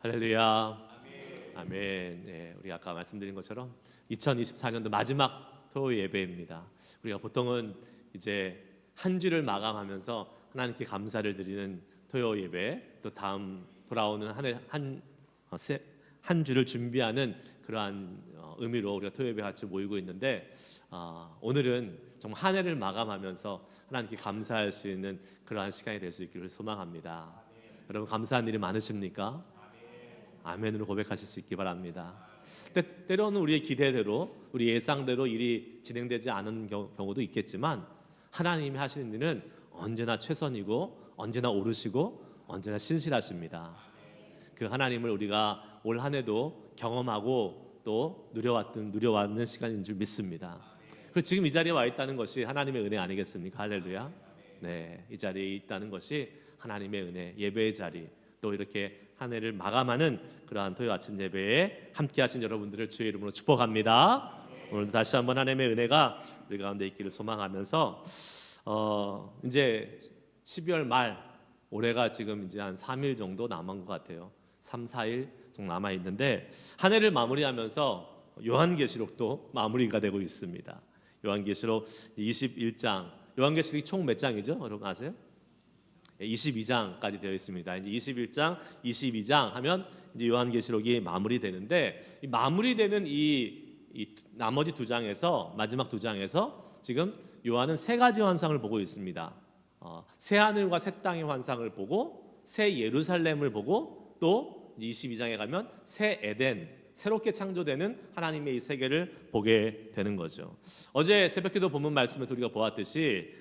할렐루야. 아멘. 네, 우리 아까 말씀드린 것처럼 2024년도 마지막 토요 예배입니다. 우리가 보통은 이제 한 주를 마감하면서 하나님께 감사를 드리는 토요 예배, 또 다음 돌아오는 한 주를 준비하는 그러한 의미로 우리가 토요 예배 같이 모이고 있는데, 오늘은 정말 한 해를 마감하면서 하나님께 감사할 수 있는 그러한 시간이 될 수 있기를 소망합니다. 여러분 감사한 일이 많으십니까? 아멘으로 고백하실 수 있기 바랍니다. 때로는 우리의 기대대로, 우리 예상대로 일이 진행되지 않은 경우도 있겠지만, 하나님이 하시는 일은 언제나 최선이고 언제나 오르시고 언제나 신실하십니다. 그 하나님을 우리가 올 한 해도 경험하고 또 누려왔는 시간인 줄 믿습니다. 그리고 지금 이 자리에 와 있다는 것이 하나님의 은혜 아니겠습니까? 할렐루야. 네, 이 자리에 있다는 것이 하나님의 은혜, 예배의 자리, 또 이렇게 한 해를 마감하는 그러한 토요 아침 예배에 함께하신 여러분들을 주의 이름으로 축복합니다. 오늘도 다시 한번 하나님의 은혜가 우리 가운데 있기를 소망하면서, 이제 12월 말, 올해가 지금 이제 한 3일 정도 남은 것 같아요. 3, 4일 정도 남아 있는데, 한 해를 마무리하면서 요한계시록도 마무리가 되고 있습니다. 요한계시록 21장, 요한계시록이 총 몇 장이죠? 여러분 아세요? 22장까지 되어 있습니다. 이제 21장, 22장 하면 이제 요한계시록이 마무리되는데, 이 마무리되는 이 나머지 두 장에서, 마지막 두 장에서 지금 요한은 세 가지 환상을 보고 있습니다. 새 하늘과 새 땅의 환상을 보고, 새 예루살렘을 보고, 또 22장에 가면 새 에덴, 새롭게 창조되는 하나님의 이 세계를 보게 되는 거죠. 어제 새벽기도 본문 말씀에서 우리가 보았듯이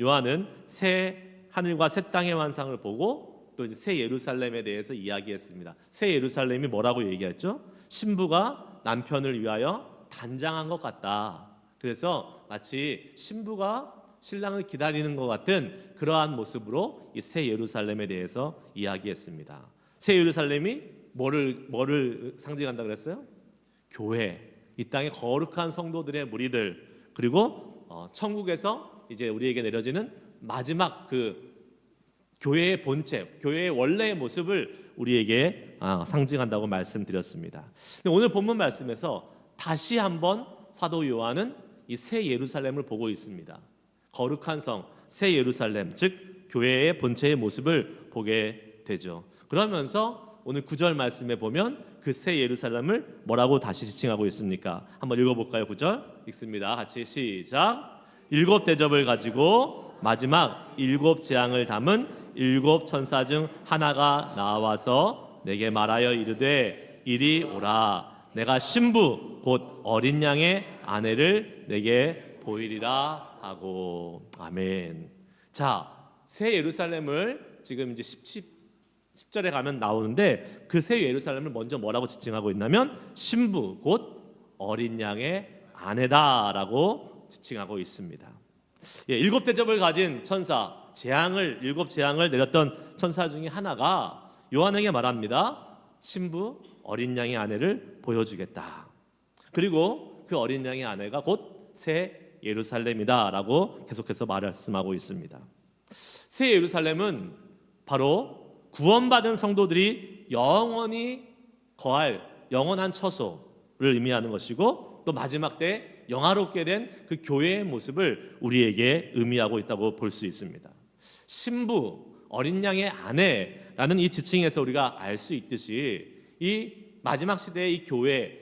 요한은 새 하늘과 새 땅의 환상을 보고, 또 이제 새 예루살렘에 대해서 이야기했습니다. 새 예루살렘이 뭐라고 얘기했죠? 신부가 남편을 위하여 단장한 것 같다. 그래서 마치 신부가 신랑을 기다리는 것 같은 그러한 모습으로 이 새 예루살렘에 대해서 이야기했습니다. 새 예루살렘이 뭐를 상징한다 그랬어요? 교회, 이 땅의 거룩한 성도들의 무리들, 그리고 천국에서 이제 우리에게 내려지는 마지막 그 교회의 본체, 교회의 원래의 모습을 우리에게 상징한다고 말씀드렸습니다. 근데 오늘 본문 말씀에서 다시 한번 사도 요한은 이 새 예루살렘을 보고 있습니다. 거룩한 성, 새 예루살렘, 즉 교회의 본체의 모습을 보게 되죠. 그러면서 오늘 9절 말씀에 보면 그 새 예루살렘을 뭐라고 다시 지칭하고 있습니까? 한번 읽어볼까요? 9절 읽습니다. 같이 시작. 7 대접을 가지고 마지막 7 재앙을 담은 7 천사 중 하나가 나와서 내게 말하여 이르되 이리 오라. 내가 신부 곧 어린 양의 아내를 내게 보이리라 하고. 아멘. 자, 새 예루살렘을 지금 이제 10절에 가면 나오는데, 그 새 예루살렘을 먼저 뭐라고 지칭하고 있냐면 신부 곧 어린 양의 아내다라고 지칭하고 있습니다. 7 대접을 가진 천사, 7 재앙을 내렸던 천사 중에 하나가 요한에게 말합니다. 신부 어린 양의 아내를 보여주겠다. 그리고 그 어린 양의 아내가 곧 새 예루살렘이다라고 계속해서 말씀하고 있습니다. 새 예루살렘은 바로 구원받은 성도들이 영원히 거할 영원한 처소를 의미하는 것이고, 또 마지막 때 영화롭게 된 그 교회의 모습을 우리에게 의미하고 있다고 볼 수 있습니다. 신부, 어린 양의 아내라는 이 지칭에서 우리가 알 수 있듯이, 이 마지막 시대의 이 교회,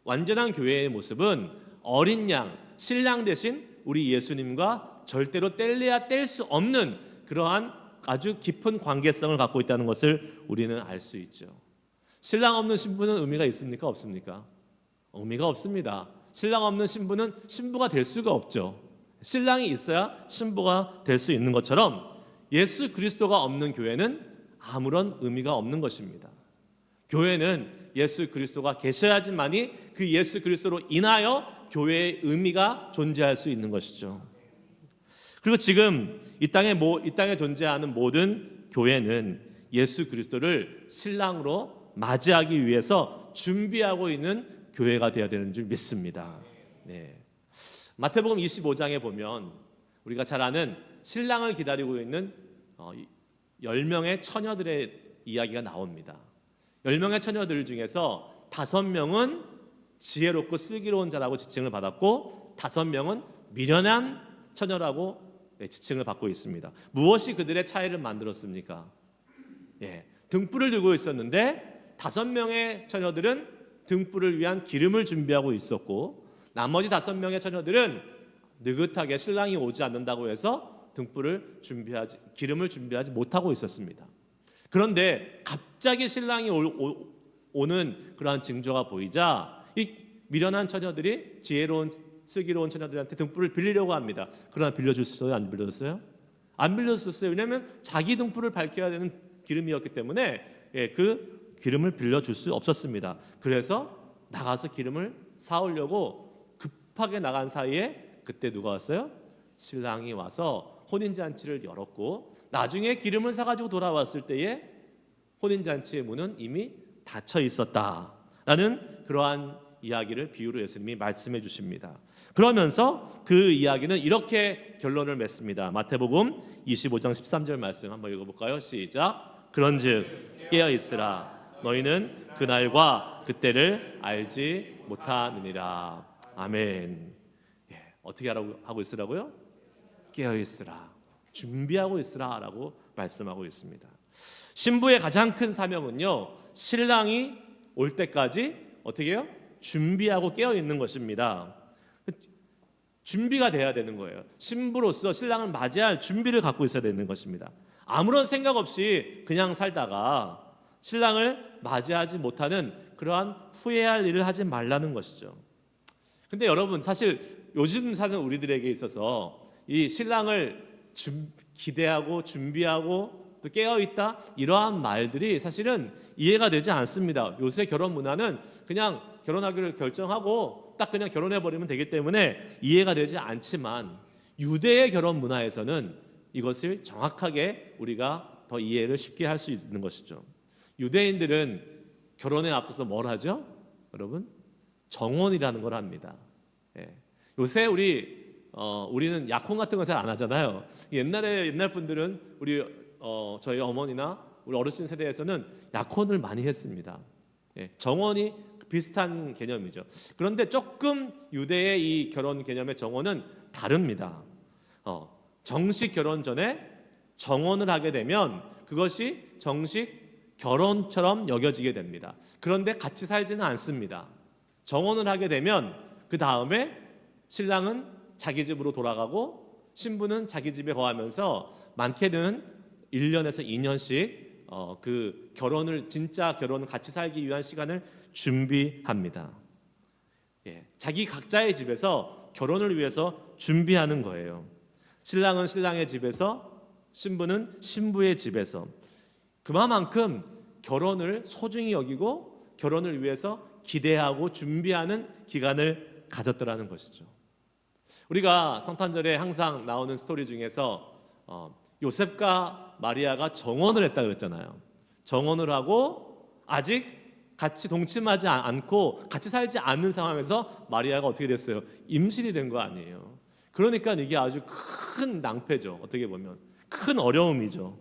완전한 교회의 모습은 어린 양, 신랑 대신 우리 예수님과 절대로 뗄래야 뗄 수 없는 그러한 아주 깊은 관계성을 갖고 있다는 것을 우리는 알 수 있죠. 신랑 없는 신부는 의미가 있습니까? 없습니까? 의미가 없습니다. 신랑 없는 신부는 신부가 될 수가 없죠. 신랑이 있어야 신부가 될 수 있는 것처럼, 예수 그리스도가 없는 교회는 아무런 의미가 없는 것입니다. 교회는 예수 그리스도가 계셔야지만이 그 예수 그리스도로 인하여 교회의 의미가 존재할 수 있는 것이죠. 그리고 지금 이 땅에 존재하는 모든 교회는 예수 그리스도를 신랑으로 맞이하기 위해서 준비하고 있는 교회가 되어야 되는 줄 믿습니다. 네. 마태복음 25장에 보면 우리가 잘 아는 신랑을 기다리고 있는 10명의 처녀들의 이야기가 나옵니다. 10명의 처녀들 중에서 5명은 지혜롭고 슬기로운 자라고 지칭을 받았고 5명은 미련한 처녀라고 지칭을 받고 있습니다. 무엇이 그들의 차이를 만들었습니까? 등불을 들고 있었는데 5명의 처녀들은 등불을 위한 기름을 준비하고 있었고 나머지 5명의 처녀들은 느긋하게 신랑이 오지 않는다고 해서 기름을 준비하지 못하고 있었습니다. 그런데 갑자기 신랑이 오는 그러한 징조가 보이자 이 미련한 처녀들이 지혜로운 슬기로운 처녀들한테 등불을 빌리려고 합니다. 그러나 빌려줬어요? 안 빌려줬어요? 안 빌려줬어요. 왜냐하면 자기 등불을 밝혀야 되는 기름이었기 때문에 그 기름을 빌려줄 수 없었습니다. 그래서 나가서 기름을 사오려고 급하게 나간 사이에 그때 누가 왔어요? 신랑이 와서 혼인잔치를 열었고 나중에 기름을 사가지고 돌아왔을 때에 혼인잔치의 문은 이미 닫혀 있었다라는 그러한 이야기를 비유로 예수님이 말씀해 주십니다. 그러면서 그 이야기는 이렇게 결론을 맺습니다. 마태복음 25장 13절 말씀 한번 읽어볼까요? 시작. 그런즉 깨어있으라 너희는 그날과 그때를 알지 못하느니라. 아멘. 어떻게 하고 있으라고요? 깨어있으라, 준비하고 있으라라고 말씀하고 있습니다. 신부의 가장 큰 사명은요, 신랑이 올 때까지 어떻게 해요? 준비하고 깨어 있는 것입니다. 준비가 돼야 되는 거예요. 신부로서 신랑을 맞이할 준비를 갖고 있어야 되는 것입니다. 아무런 생각 없이 그냥 살다가 신랑을 맞이하지 못하는 그러한 후회할 일을 하지 말라는 것이죠. 근데 여러분, 사실 요즘 사는 우리들에게 있어서 이 신랑을 기대하고 준비하고 또 깨어있다 이러한 말들이 사실은 이해가 되지 않습니다. 요새 결혼 문화는 그냥 결혼하기를 결정하고 딱 그냥 결혼해버리면 되기 때문에 이해가 되지 않지만 유대의 결혼 문화에서는 이것을 정확하게 우리가 더 이해를 쉽게 할 수 있는 것이죠. 유대인들은 결혼에 앞서서 뭘 하죠? 여러분, 정혼이라는 걸 합니다. 요새 우리는 약혼 같은 거 잘 안 하잖아요. 옛날 분들은 저희 어머니나 우리 어르신 세대에서는 약혼을 많이 했습니다. 정혼이 비슷한 개념이죠. 그런데 조금 유대의 이 결혼 개념의 정혼은 다릅니다. 정식 결혼 전에 정혼을 하게 되면 그것이 정식 결혼처럼 여겨지게 됩니다. 그런데 같이 살지는 않습니다. 정혼을 하게 되면 그 다음에 신랑은 자기 집으로 돌아가고 신부는 자기 집에 거하면서 많게는 1년에서 2년씩 그 진짜 결혼을 같이 살기 위한 시간을 준비합니다. 자기 각자의 집에서 결혼을 위해서 준비하는 거예요. 신랑은 신랑의 집에서, 신부는 신부의 집에서. 그만큼 결혼을 소중히 여기고 결혼을 위해서 기대하고 준비하는 기간을 가졌더라는 것이죠. 우리가 성탄절에 항상 나오는 스토리 중에서 요셉과 마리아가 정혼을 했다 그랬잖아요. 정혼을 하고 아직 같이 동침하지 않고 같이 살지 않는 상황에서 마리아가 어떻게 됐어요? 임신이 된 거 아니에요. 그러니까 이게 아주 큰 낭패죠. 어떻게 보면 큰 어려움이죠.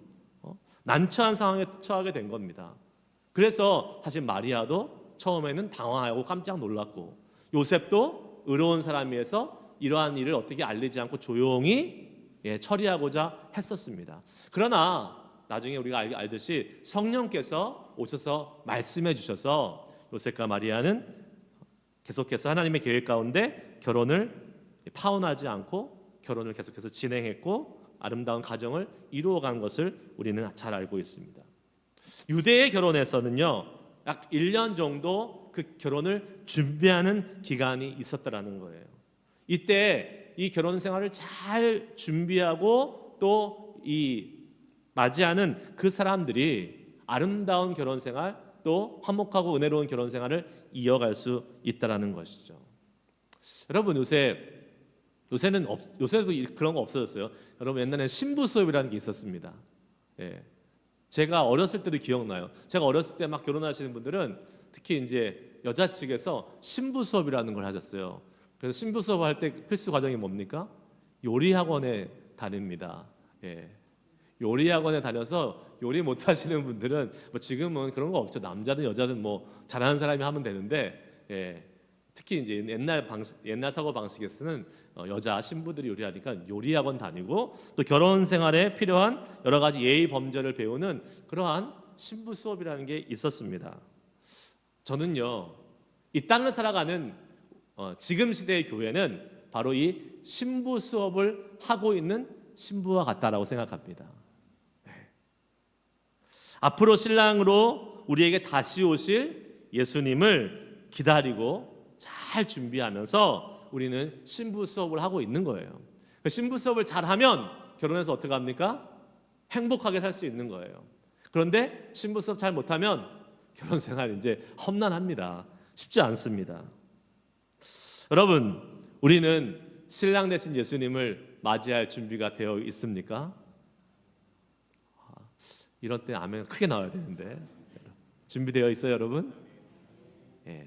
난처한 상황에 처하게 된 겁니다. 그래서 사실 마리아도 처음에는 당황하고 깜짝 놀랐고 요셉도 의로운 사람이어서 이러한 일을 어떻게 알리지 않고 조용히 처리하고자 했었습니다. 그러나 나중에 우리가 알듯이 성령께서 오셔서 말씀해 주셔서 요셉과 마리아는 계속해서 하나님의 계획 가운데 결혼을 파혼하지 않고 결혼을 계속해서 진행했고 아름다운 가정을 이루어간 것을 우리는 잘 알고 있습니다. 유대의 결혼에서는요, 약 1년 정도 그 결혼을 준비하는 기간이 있었다라는 거예요. 이때 이 결혼 생활을 잘 준비하고 또 이 맞이하는 그 사람들이 아름다운 결혼 생활 또 화목하고 은혜로운 결혼 생활을 이어갈 수 있다라는 것이죠. 여러분, 요새도 그런 거 없어졌어요. 여러분, 옛날에는 신부 수업이라는 게 있었습니다. 제가 어렸을 때도 기억나요. 제가 어렸을 때 막 결혼하시는 분들은 특히 이제 여자 측에서 신부 수업이라는 걸 하셨어요. 그래서 신부 수업할 때 필수 과정이 뭡니까? 요리 학원에 다닙니다. 요리 학원에 다녀서 요리 못 하시는 분들은 뭐 지금은 그런 거 없죠. 남자든 여자든 뭐 잘하는 사람이 하면 되는데, 예. 특히 이제 옛날 사고 방식에서는 여자 신부들이 요리하니까 요리 학원 다니고 또 결혼 생활에 필요한 여러 가지 예의 범절을 배우는 그러한 신부 수업이라는 게 있었습니다. 저는요, 이 땅을 살아가는 지금 시대의 교회는 바로 이 신부 수업을 하고 있는 신부와 같다라고 생각합니다. 앞으로 신랑으로 우리에게 다시 오실 예수님을 기다리고 잘 준비하면서 우리는 신부 수업을 하고 있는 거예요. 신부 수업을 잘하면 결혼해서 어떻게 합니까? 행복하게 살 수 있는 거예요. 그런데 신부 수업 잘 못하면 결혼 생활 이제 험난합니다. 쉽지 않습니다. 여러분, 우리는 신랑 되신 예수님을 맞이할 준비가 되어 있습니까? 이런 때 아멘 크게 나와야 되는데 준비되어 있어요, 여러분? 예.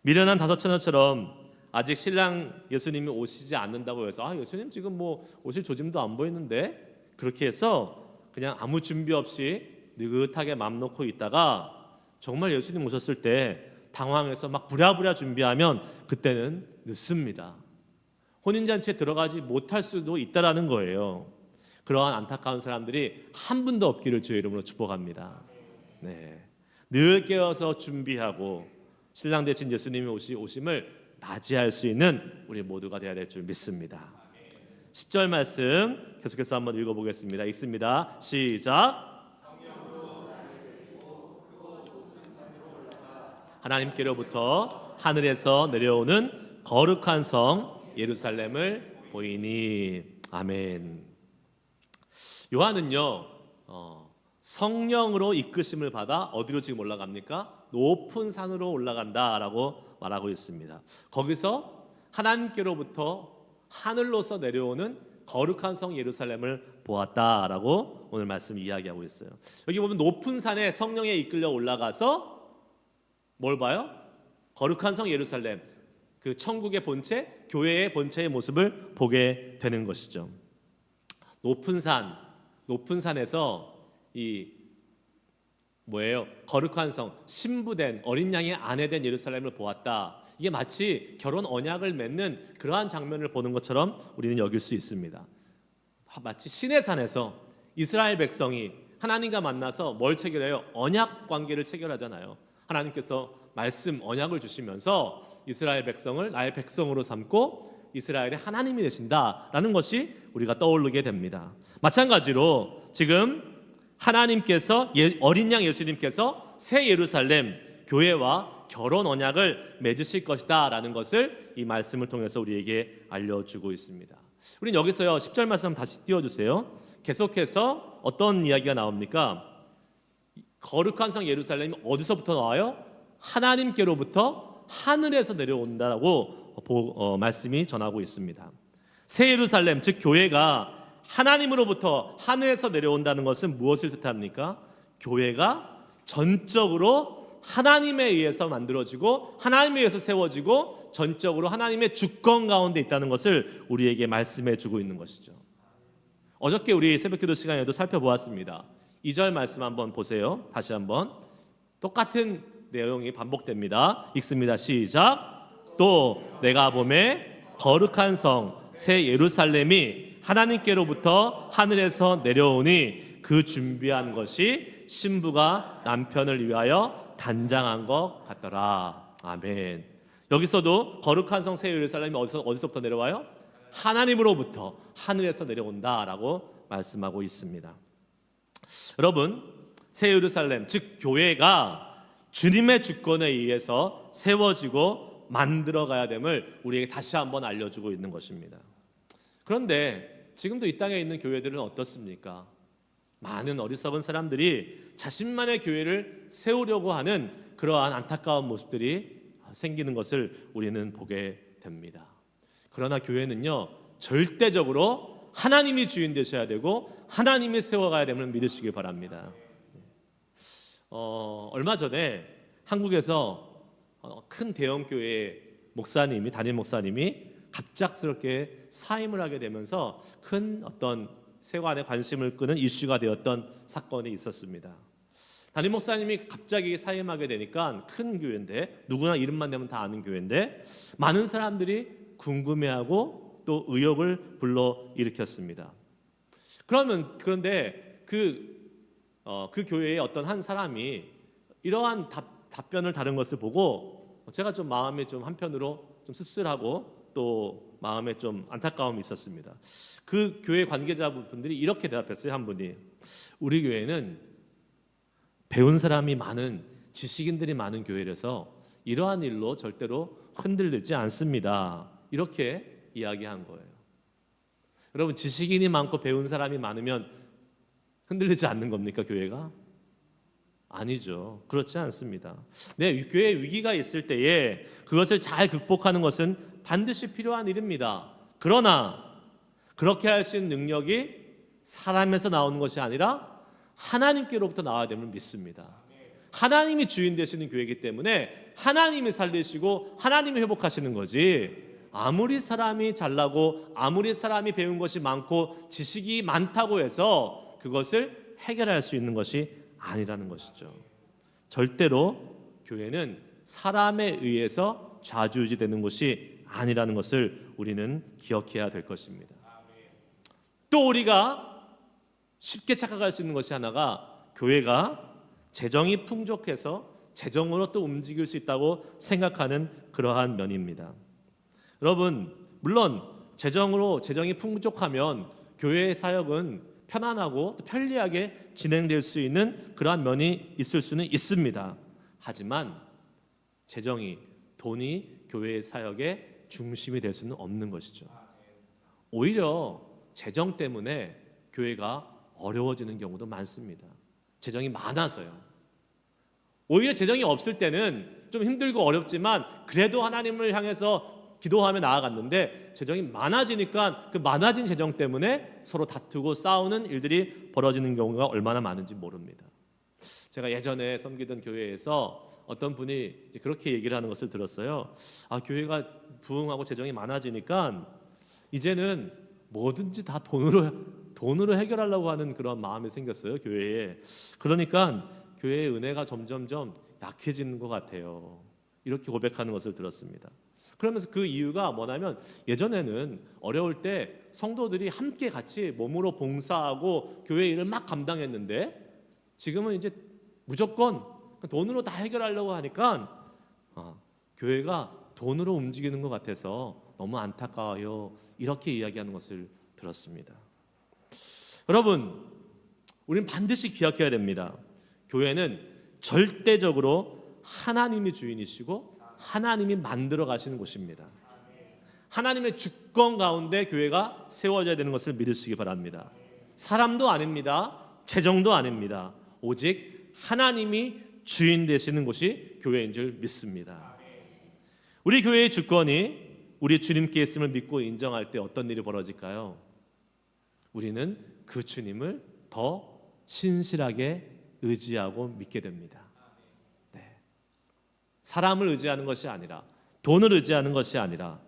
미련한 다섯 처녀처럼 아직 신랑 예수님이 오시지 않는다고 해서 예수님 지금 뭐 오실 조짐도 안 보이는데, 그렇게 해서 그냥 아무 준비 없이 느긋하게 맘 놓고 있다가 정말 예수님 오셨을 때 당황해서 막 부랴부랴 준비하면 그때는 늦습니다. 혼인잔치에 들어가지 못할 수도 있다라는 거예요. 그러한 안타까운 사람들이 한 분도 없기를 주의 이름으로 축복합니다. 네. 늘 깨어서 준비하고 신랑 되신 예수님이 오심을 맞이할 수 있는 우리 모두가 되어야 될 줄 믿습니다. 10절 말씀 계속해서 한번 읽어보겠습니다. 읽습니다. 시작. 하나님께로부터 하늘에서 내려오는 거룩한 성 예루살렘을 보이니. 아멘. 요한은요, 성령으로 이끄심을 받아 어디로 지금 올라갑니까? 높은 산으로 올라간다라고 말하고 있습니다. 거기서 하나님께로부터 하늘로서 내려오는 거룩한 성 예루살렘을 보았다라고 오늘 말씀 이야기하고 있어요. 여기 보면 높은 산에 성령에 이끌려 올라가서 뭘 봐요? 거룩한 성 예루살렘, 그 천국의 본체, 교회의 본체의 모습을 보게 되는 것이죠. 높은 산에서 이 뭐예요? 거룩한 성, 신부된 어린 양의 아내된 예루살렘을 보았다. 이게 마치 결혼 언약을 맺는 그러한 장면을 보는 것처럼 우리는 여길 수 있습니다. 마치 시내 산에서 이스라엘 백성이 하나님과 만나서 뭘 체결해요? 언약 관계를 체결하잖아요. 하나님께서 말씀 언약을 주시면서 이스라엘 백성을 나의 백성으로 삼고 이스라엘의 하나님이 되신다라는 것이 우리가 떠오르게 됩니다. 마찬가지로 지금 하나님께서 어린 양 예수님께서 새 예루살렘 교회와 결혼 언약을 맺으실 것이다 라는 것을 이 말씀을 통해서 우리에게 알려주고 있습니다. 우리는 여기서요 10절 말씀 다시 띄워주세요. 계속해서 어떤 이야기가 나옵니까? 거룩한 성 예루살렘이 어디서부터 나와요? 하나님께로부터 하늘에서 내려온다라고 말씀이 전하고 있습니다. 새 예루살렘 즉 교회가 하나님으로부터 하늘에서 내려온다는 것은 무엇을 뜻합니까? 교회가 전적으로 하나님에 의해서 만들어지고 하나님에 의해서 세워지고 전적으로 하나님의 주권 가운데 있다는 것을 우리에게 말씀해 주고 있는 것이죠. 어저께 우리 새벽기도 시간에도 살펴보았습니다. 2절 말씀 한번 보세요. 다시 한번 똑같은 내용이 반복됩니다. 읽습니다. 시작. 또 내가 보매 거룩한 성 새 예루살렘이 하나님께로부터 하늘에서 내려오니 그 준비한 것이 신부가 남편을 위하여 단장한 것 같더라. 아멘. 여기서도 거룩한 성 새 예루살렘이 어디서부터 내려와요? 하나님으로부터 하늘에서 내려온다라고 말씀하고 있습니다. 여러분, 새 예루살렘 즉 교회가 주님의 주권에 의해서 세워지고 만들어가야 됨을 우리에게 다시 한번 알려주고 있는 것입니다. 그런데 지금도 이 땅에 있는 교회들은 어떻습니까? 많은 어리석은 사람들이 자신만의 교회를 세우려고 하는 그러한 안타까운 모습들이 생기는 것을 우리는 보게 됩니다. 그러나 교회는요 절대적으로 하나님이 주인 되셔야 되고 하나님이 세워가야 됨을 믿으시기 바랍니다. 얼마 전에 한국에서 큰 대형 교회 목사님이 담임 목사님이 갑작스럽게 사임을 하게 되면서 큰 어떤 세관의 관심을 끄는 이슈가 되었던 사건이 있었습니다. 담임 목사님이 갑자기 사임하게 되니까 큰 교회인데 누구나 이름만 대면 다 아는 교회인데 많은 사람들이 궁금해하고 또 의혹을 불러일으켰습니다. 그런데 그 교회의 어떤 한 사람이 이러한 답변을 다른 것을 보고 제가 좀 마음이 좀 한편으로 좀 씁쓸하고 또 마음에 좀 안타까움이 있었습니다. 그 교회 관계자분들이 이렇게 대답했어요. 한 분이 우리 교회는 배운 사람이 많은 지식인들이 많은 교회라서 이러한 일로 절대로 흔들리지 않습니다. 이렇게 이야기한 거예요. 여러분 지식인이 많고 배운 사람이 많으면 흔들리지 않는 겁니까 교회가? 아니죠. 그렇지 않습니다. 네, 교회에 위기가 있을 때에 그것을 잘 극복하는 것은 반드시 필요한 일입니다. 그러나 그렇게 할 수 있는 능력이 사람에서 나오는 것이 아니라 하나님께로부터 나와야 됨을 믿습니다. 하나님이 주인 되시는 교회이기 때문에 하나님이 살리시고 하나님이 회복하시는 거지 아무리 사람이 잘나고 아무리 사람이 배운 것이 많고 지식이 많다고 해서 그것을 해결할 수 있는 것이 아니라는 것이죠. 절대로 교회는 사람에 의해서 좌지우지되는 것이 아니라는 것을 우리는 기억해야 될 것입니다. 또 우리가 쉽게 착각할 수 있는 것이 하나가 교회가 재정이 풍족해서 재정으로 또 움직일 수 있다고 생각하는 그러한 면입니다. 여러분 물론 재정이 풍족하면 교회의 사역은 편안하고 또 편리하게 진행될 수 있는 그러한 면이 있을 수는 있습니다. 하지만 돈이 교회의 사역의 중심이 될 수는 없는 것이죠. 오히려 재정 때문에 교회가 어려워지는 경우도 많습니다. 재정이 많아서요. 오히려 재정이 없을 때는 좀 힘들고 어렵지만 그래도 하나님을 향해서 기도하며 나아갔는데 재정이 많아지니까 그 많아진 재정 때문에 서로 다투고 싸우는 일들이 벌어지는 경우가 얼마나 많은지 모릅니다. 제가 예전에 섬기던 교회에서 어떤 분이 그렇게 얘기를 하는 것을 들었어요. 교회가 부흥하고 재정이 많아지니까 이제는 뭐든지 다 돈으로 해결하려고 하는 그런 마음이 생겼어요, 교회에. 그러니까 교회의 은혜가 점점점 약해지는 것 같아요. 이렇게 고백하는 것을 들었습니다. 그러면서 그 이유가 뭐냐면 예전에는 어려울 때 성도들이 함께 같이 몸으로 봉사하고 교회 일을 막 감당했는데 지금은 이제 무조건 돈으로 다 해결하려고 하니까 교회가 돈으로 움직이는 것 같아서 너무 안타까워요. 이렇게 이야기하는 것을 들었습니다. 여러분, 우리는 반드시 기억해야 됩니다. 교회는 절대적으로 하나님이 주인이시고 하나님이 만들어 가시는 곳입니다. 하나님의 주권 가운데 교회가 세워져야 되는 것을 믿으시기 바랍니다. 사람도 아닙니다. 재정도 아닙니다. 오직 하나님이 주인 되시는 곳이 교회인 줄 믿습니다. 우리 교회의 주권이 우리 주님께 있음을 믿고 인정할 때 어떤 일이 벌어질까요? 우리는 그 주님을 더 신실하게 의지하고 믿게 됩니다. 네. 사람을 의지하는 것이 아니라 돈을 의지하는 것이 아니라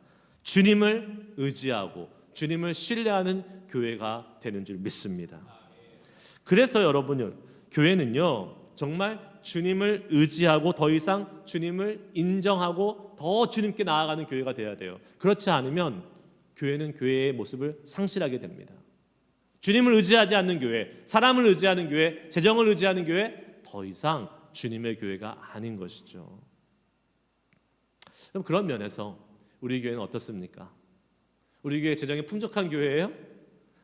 주님을 의지하고 주님을 신뢰하는 교회가 되는 줄 믿습니다. 그래서 여러분 교회는요 정말 주님을 의지하고 더 이상 주님을 인정하고 더 주님께 나아가는 교회가 되어야 돼요. 그렇지 않으면 교회는 교회의 모습을 상실하게 됩니다. 주님을 의지하지 않는 교회, 사람을 의지하는 교회, 재정을 의지하는 교회, 더 이상 주님의 교회가 아닌 것이죠. 그럼 그런 면에서 우리 교회는 어떻습니까? 우리 교회 재정이 풍족한 교회예요?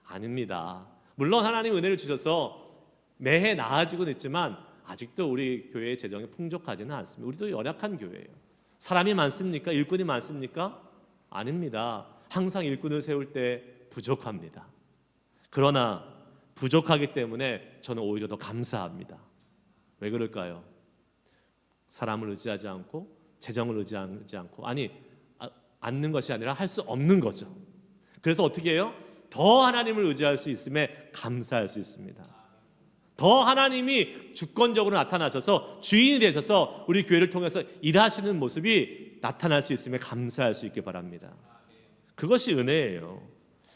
아닙니다. 물론 하나님 은혜를 주셔서 매해 나아지고는 있지만 아직도 우리 교회의 재정이 풍족하지는 않습니다. 우리도 연약한 교회예요. 사람이 많습니까? 일꾼이 많습니까? 아닙니다. 항상 일꾼을 세울 때 부족합니다. 그러나 부족하기 때문에 저는 오히려 더 감사합니다. 왜 그럴까요? 사람을 의지하지 않고 재정을 의지하지 않고 않는 것이 아니라 할 수 없는 거죠. 그래서 어떻게 해요? 더 하나님을 의지할 수 있음에 감사할 수 있습니다. 더 하나님이 주권적으로 나타나셔서 주인이 되셔서 우리 교회를 통해서 일하시는 모습이 나타날 수 있음에 감사할 수 있길 바랍니다. 그것이 은혜예요.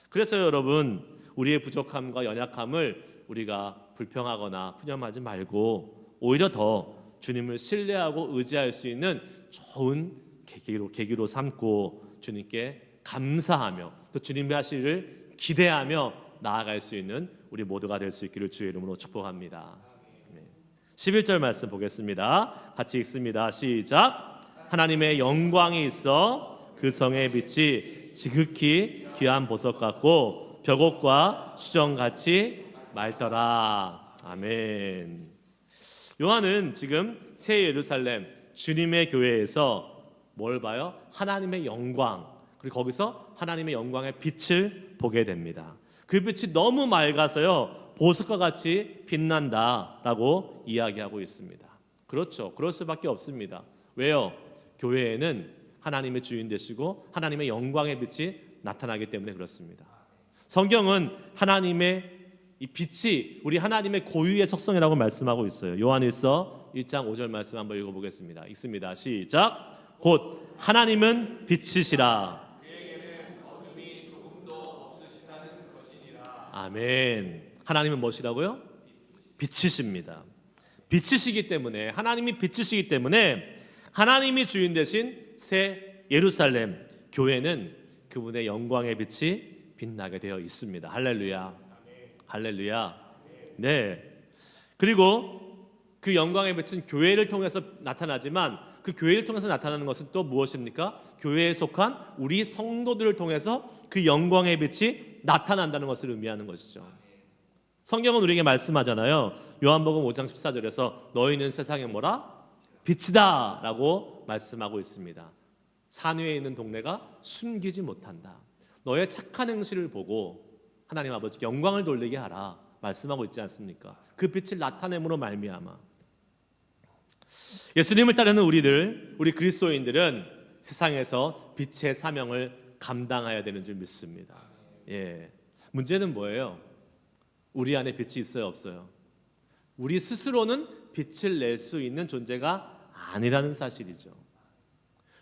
그래서 여러분 우리의 부족함과 연약함을 우리가 불평하거나 푸념하지 말고 오히려 더 주님을 신뢰하고 의지할 수 있는 좋은 계기로 삼고 주님께 감사하며 또 주님의 하시기를 기대하며 나아갈 수 있는 우리 모두가 될 수 있기를 주의 이름으로 축복합니다. 11절 말씀 보겠습니다. 같이 읽습니다. 시작. 하나님의 영광이 있어 그 성의 빛이 지극히 귀한 보석 같고 벽옥과 수정같이 맑더라. 아멘. 요한은 지금 새 예루살렘 주님의 교회에서 뭘 봐요? 하나님의 영광, 그리고 거기서 하나님의 영광의 빛을 보게 됩니다. 그 빛이 너무 맑아서요 보석과 같이 빛난다라고 이야기하고 있습니다. 그렇죠. 그럴 수밖에 없습니다. 왜요? 교회에는 하나님의 주인 되시고 하나님의 영광의 빛이 나타나기 때문에 그렇습니다. 성경은 하나님의 이 빛이 우리 하나님의 고유의 속성이라고 말씀하고 있어요. 요한일서 1장 5절 말씀 한번 읽어보겠습니다. 읽습니다. 시작. 곧 하나님은 빛이시라. 아멘. 하나님은 무엇이라고요? 빛이십니다. 빛이시기 때문에, 하나님이 빛이시기 때문에 하나님이 주인 되신 새 예루살렘 교회는 그분의 영광의 빛이 빛나게 되어 있습니다. 할렐루야. 할렐루야. 네. 그리고 그 영광의 빛은 교회를 통해서 나타나지만 그 교회를 통해서 나타나는 것은 또 무엇입니까? 교회에 속한 우리 성도들을 통해서 그 영광의 빛이 나타난다는 것을 의미하는 것이죠. 성경은 우리에게 말씀하잖아요. 요한복음 5장 14절에서 너희는 세상에 뭐라? 빛이다 라고 말씀하고 있습니다. 산 위에 있는 동네가 숨기지 못한다. 너의 착한 행실을 보고 하나님 아버지께 영광을 돌리게 하라 말씀하고 있지 않습니까? 그 빛을 나타냄으로 말미암아 예수님을 따르는 우리 그리스도인들은 세상에서 빛의 사명을 감당해야 되는 줄 믿습니다. 예. 문제는 뭐예요? 우리 안에 빛이 있어요, 없어요? 우리 스스로는 빛을 낼 수 있는 존재가 아니라는 사실이죠.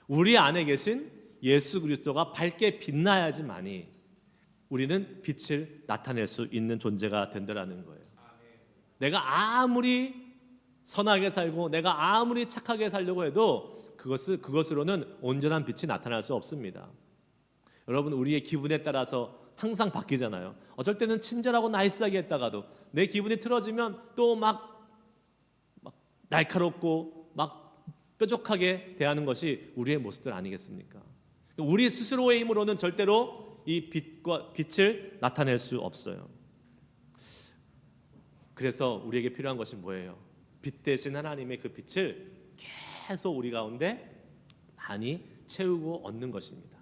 우리 안에 계신 예수 그리스도가 밝게 빛나야지만이 우리는 빛을 나타낼 수 있는 존재가 된다라는 거예요. 내가 아무리 선하게 살고 내가 아무리 착하게 살려고 해도 그것으로는 온전한 빛이 나타날 수 없습니다. 여러분, 우리의 기분에 따라서 항상 바뀌잖아요. 어쩔 때는 친절하고 나이스하게 했다가도 내 기분이 틀어지면 또 막 날카롭고 막 뾰족하게 대하는 것이 우리의 모습들 아니겠습니까? 우리 스스로의 힘으로는 절대로 이 빛을 나타낼 수 없어요. 그래서 우리에게 필요한 것이 뭐예요? 빛 대신 하나님의 그 빛을 계속 우리 가운데 많이 채우고 얻는 것입니다.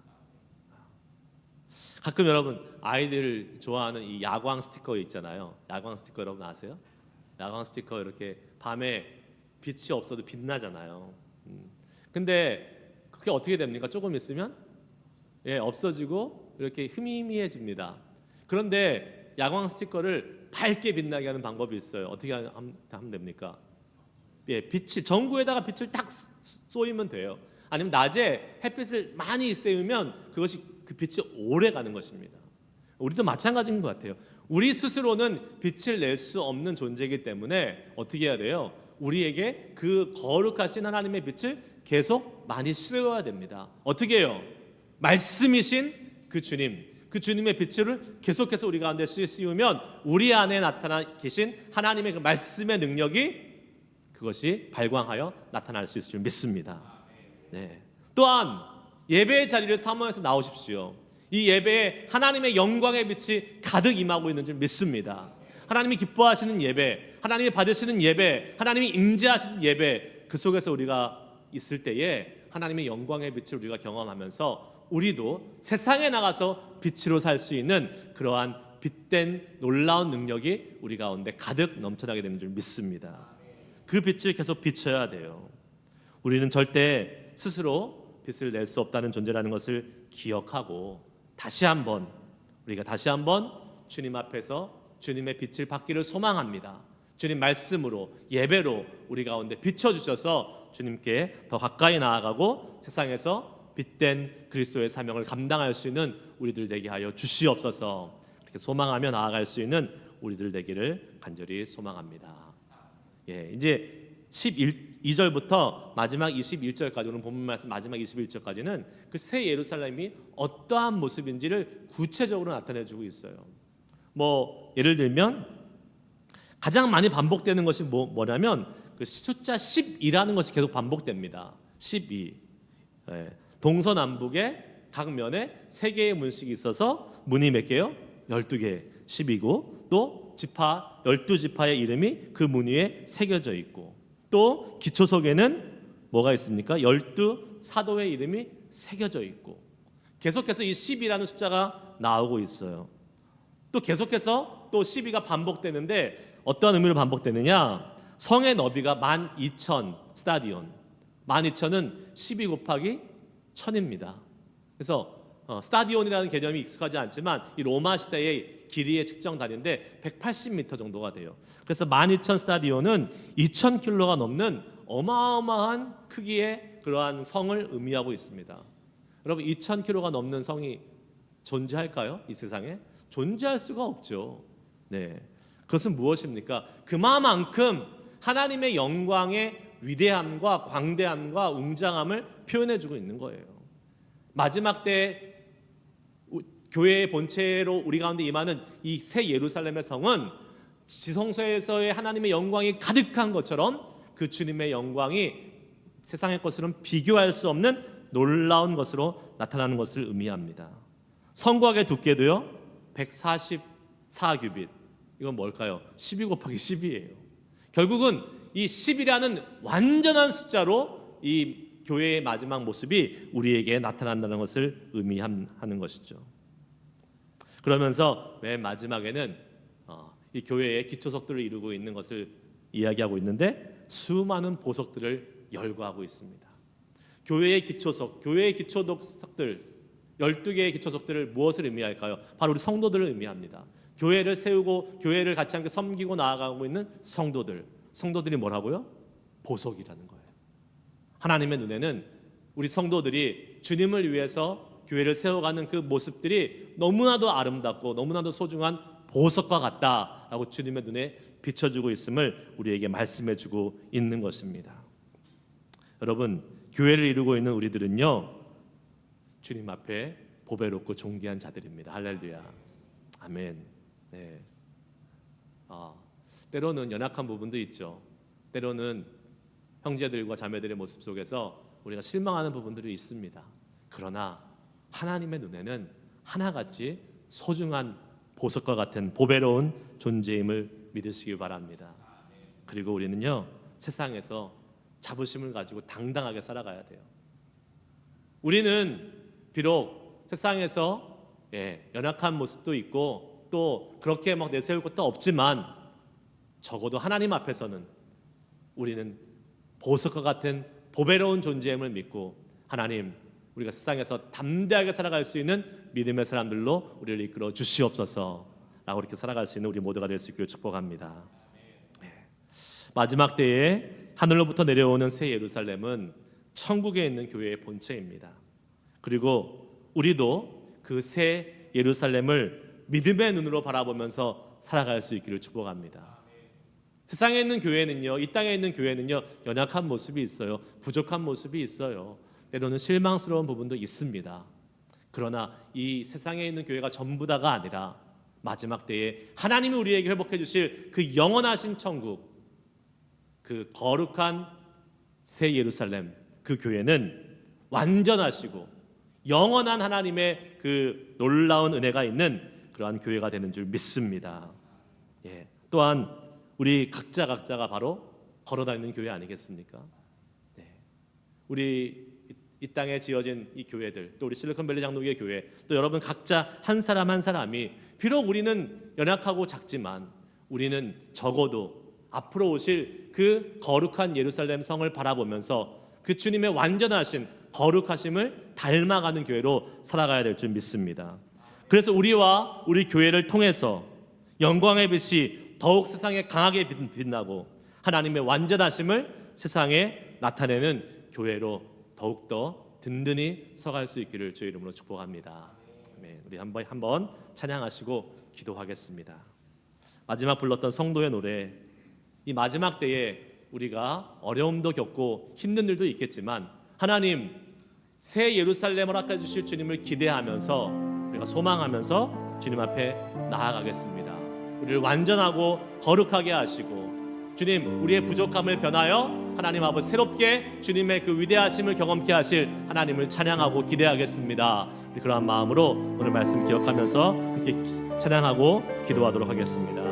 가끔 여러분 아이들 좋아하는 이 야광 스티커 있잖아요. 야광 스티커 여러분 아세요? 야광 스티커 이렇게 밤에 빛이 없어도 빛나잖아요. 근데 그게 어떻게 됩니까? 조금 있으면 없어지고 이렇게 희미해집니다. 그런데 야광 스티커를 밝게 빛나게 하는 방법이 있어요. 어떻게 하면 됩니까? 빛이 전구에다가 빛을 딱 쏘이면 돼요. 아니면 낮에 햇빛을 많이 쐬우면 그 빛이 오래 가는 것입니다. 우리도 마찬가지인 것 같아요. 우리 스스로는 빛을 낼 수 없는 존재이기 때문에 어떻게 해야 돼요? 우리에게 그 거룩하신 하나님의 빛을 계속 많이 쏘여야 됩니다. 어떻게 해요? 말씀이신 그 주님의 빛을 계속해서 우리 가운데 씌우면 우리 안에 나타나 계신 하나님의 그 말씀의 능력이 그것이 발광하여 나타날 수 있을 줄 믿습니다. 네. 또한 예배의 자리를 사모해서 나오십시오. 이 예배에 하나님의 영광의 빛이 가득 임하고 있는 줄 믿습니다. 하나님이 기뻐하시는 예배, 하나님이 받으시는 예배, 하나님이 임재하시는 예배, 그 속에서 우리가 있을 때에 하나님의 영광의 빛을 우리가 경험하면서 우리도 세상에 나가서 빛으로 살 수 있는 그러한 빛된 놀라운 능력이 우리 가운데 가득 넘쳐나게 되는 줄 믿습니다. 그 빛을 계속 비춰야 돼요. 우리는 절대 스스로 빛을 낼 수 없다는 존재라는 것을 기억하고 우리가 다시 한번 주님 앞에서 주님의 빛을 받기를 소망합니다. 주님 말씀으로 예배로 우리 가운데 비춰주셔서 주님께 더 가까이 나아가고 세상에서 빛된 그리스도의 사명을 감당할 수 있는 우리들 되게 하여 주시옵소서. 이렇게 소망하며 나아갈 수 있는 우리들 되기를 간절히 소망합니다. 예, 이제 12절부터 마지막 21절까지 오늘 본문 말씀 마지막 21절까지는 그 새 예루살렘이 어떠한 모습인지를 구체적으로 나타내 주고 있어요. 뭐 예를 들면 가장 많이 반복되는 것이 뭐냐면 그 숫자 12라는 것이 계속 반복됩니다. 12. 예, 동서남북에 각 면에 3개의 문식이 있어서 문이 몇 개요? 12개, 10이고 또 지파 12지파의 이름이 그 문 위에 새겨져 있고 또 기초석에는 뭐가 있습니까? 12사도의 이름이 새겨져 있고 계속해서 이 10이라는 숫자가 나오고 있어요. 또 계속해서 또 12가 반복되는데 어떠한 의미로 반복되느냐? 성의 너비가 12,000 스타디온 12,000은 12 곱하기 1000입니다. 그래서 스타디온이라는 개념이 익숙하지 않지만 이 로마 시대의 길이의 측정 단위인데 180m 정도가 돼요. 그래서 12,000 스타디온은 2,000킬로가 넘는 어마어마한 크기의 그러한 성을 의미하고 있습니다. 여러분 2,000킬로가 넘는 성이 존재할까요? 이 세상에? 존재할 수가 없죠. 네, 그것은 무엇입니까? 그만큼 하나님의 영광의 위대함과 광대함과 웅장함을 표현해주고 있는 거예요. 마지막 때 교회의 본체로 우리 가운데 임하는 이 새 예루살렘의 성은 지성소에서의 하나님의 영광이 가득한 것처럼 그 주님의 영광이 세상의 것으로는 비교할 수 없는 놀라운 것으로 나타나는 것을 의미합니다. 성곽의 두께도요 144규빗. 이건 뭘까요? 12 곱하기 10이에요. 결국은 이 10이라는 완전한 숫자로 이 교회의 마지막 모습이 우리에게 나타난다는 것을 의미하는 것이죠. 그러면서 맨 마지막에는 이 교회의 기초석들을 이루고 있는 것을 이야기하고 있는데 수많은 보석들을 열거하고 있습니다. 교회의 기초석, 교회의 기초석들 12개의 기초석들을 무엇을 의미할까요? 바로 우리 성도들을 의미합니다. 교회를 세우고 교회를 같이 함께 섬기고 나아가고 있는 성도들이 뭐라고요? 보석이라는 거예요. 하나님의 눈에는 우리 성도들이 주님을 위해서 교회를 세워가는 그 모습들이 너무나도 아름답고 너무나도 소중한 보석과 같다라고 주님의 눈에 비춰주고 있음을 우리에게 말씀해주고 있는 것입니다. 여러분, 교회를 이루고 있는 우리들은요 주님 앞에 보배롭고 존귀한 자들입니다. 할렐루야, 아멘. 네. 때로는 연약한 부분도 있죠. 때로는 형제들과 자매들의 모습 속에서 우리가 실망하는 부분들이 있습니다. 그러나 하나님의 눈에는 하나같이 소중한 보석과 같은 보배로운 존재임을 믿으시기 바랍니다. 그리고 우리는요 세상에서 자부심을 가지고 당당하게 살아가야 돼요. 우리는 비록 세상에서 연약한 모습도 있고 또 그렇게 막 내세울 것도 없지만 적어도 하나님 앞에서는 우리는 보석과 같은 보배로운 존재임을 믿고 하나님, 우리가 세상에서 담대하게 살아갈 수 있는 믿음의 사람들로 우리를 이끌어 주시옵소서 라고 이렇게 살아갈 수 있는 우리 모두가 될 수 있기를 축복합니다. 마지막 때에 하늘로부터 내려오는 새 예루살렘은 천국에 있는 교회의 본체입니다. 그리고 우리도 그 새 예루살렘을 믿음의 눈으로 바라보면서 살아갈 수 있기를 축복합니다. 세상에 있는 교회는요, 이 땅에 있는 교회는요 연약한 모습이 있어요. 부족한 모습이 있어요. 때로는 실망스러운 부분도 있습니다. 그러나 이 세상에 있는 교회가 전부 다가 아니라 마지막 때에 하나님이 우리에게 회복해 주실 그 영원하신 천국, 그 거룩한 새 예루살렘, 그 교회는 완전하시고 영원한 하나님의 그 놀라운 은혜가 있는 그러한 교회가 되는 줄 믿습니다. 또한 우리 각자가 바로 걸어다니는 교회 아니겠습니까? 우리 이 땅에 지어진 이 교회들, 또 우리 실리콘밸리 장로교회 교회, 또 여러분 각자 한 사람 한 사람이 비록 우리는 연약하고 작지만 우리는 적어도 앞으로 오실 그 거룩한 예루살렘 성을 바라보면서 그 주님의 완전하심, 거룩하심을 닮아가는 교회로 살아가야 될 줄 믿습니다. 그래서 우리와 우리 교회를 통해서 영광의 빛이 더욱 세상에 강하게 빛나고 하나님의 완전하심을 세상에 나타내는 교회로 더욱더 든든히 서갈 수 있기를 주의 이름으로 축복합니다. 우리 한번 찬양하시고 기도하겠습니다. 마지막 불렀던 성도의 노래, 이 마지막 때에 우리가 어려움도 겪고 힘든 일도 있겠지만 하나님 새 예루살렘을 아까 주실 주님을 기대하면서 우리가 소망하면서 주님 앞에 나아가겠습니다. 우리를 완전하고 거룩하게 하시고 주님 우리의 부족함을 변하여 하나님 아버지 새롭게 주님의 그 위대하심을 경험케 하실 하나님을 찬양하고 기대하겠습니다. 우리 그러한 마음으로 오늘 말씀 기억하면서 함께 찬양하고 기도하도록 하겠습니다.